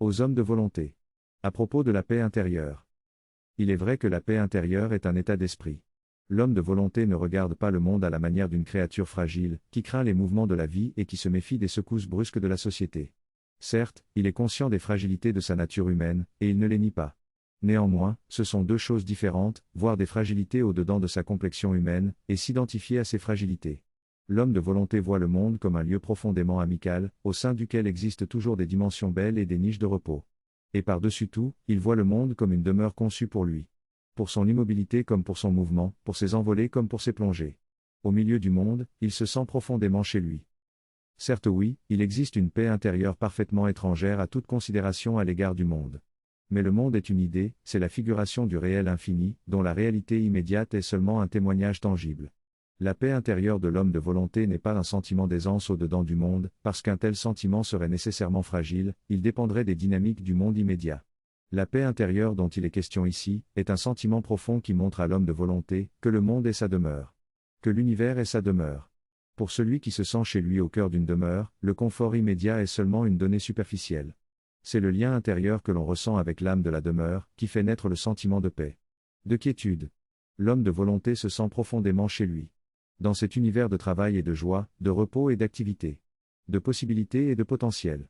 Aux hommes de volonté. À propos de la paix intérieure. Il est vrai que la paix intérieure est un état d'esprit. L'homme de volonté ne regarde pas le monde à la manière d'une créature fragile, qui craint les mouvements de la vie et qui se méfie des secousses brusques de la société. Certes, il est conscient des fragilités de sa nature humaine, et il ne les nie pas. Néanmoins, ce sont deux choses différentes, voir des fragilités au-dedans de sa complexion humaine, et s'identifier à ces fragilités. L'homme de volonté voit le monde comme un lieu profondément amical, au sein duquel existent toujours des dimensions belles et des niches de repos. Et par-dessus tout, il voit le monde comme une demeure conçue pour lui. Pour son immobilité comme pour son mouvement, pour ses envolées comme pour ses plongées. Au milieu du monde, il se sent profondément chez lui. Certes oui, il existe une paix intérieure parfaitement étrangère à toute considération à l'égard du monde. Mais le monde est une idée, c'est la figuration du réel infini, dont la réalité immédiate est seulement un témoignage tangible. La paix intérieure de l'homme de volonté n'est pas un sentiment d'aisance au-dedans du monde, parce qu'un tel sentiment serait nécessairement fragile, il dépendrait des dynamiques du monde immédiat. La paix intérieure dont il est question ici, est un sentiment profond qui montre à l'homme de volonté, que le monde est sa demeure. Que l'univers est sa demeure. Pour celui qui se sent chez lui au cœur d'une demeure, le confort immédiat est seulement une donnée superficielle. C'est le lien intérieur que l'on ressent avec l'âme de la demeure, qui fait naître le sentiment de paix. De quiétude. L'homme de volonté se sent profondément chez lui. Dans cet univers de travail et de joie, de repos et d'activité. De possibilités et de potentiel.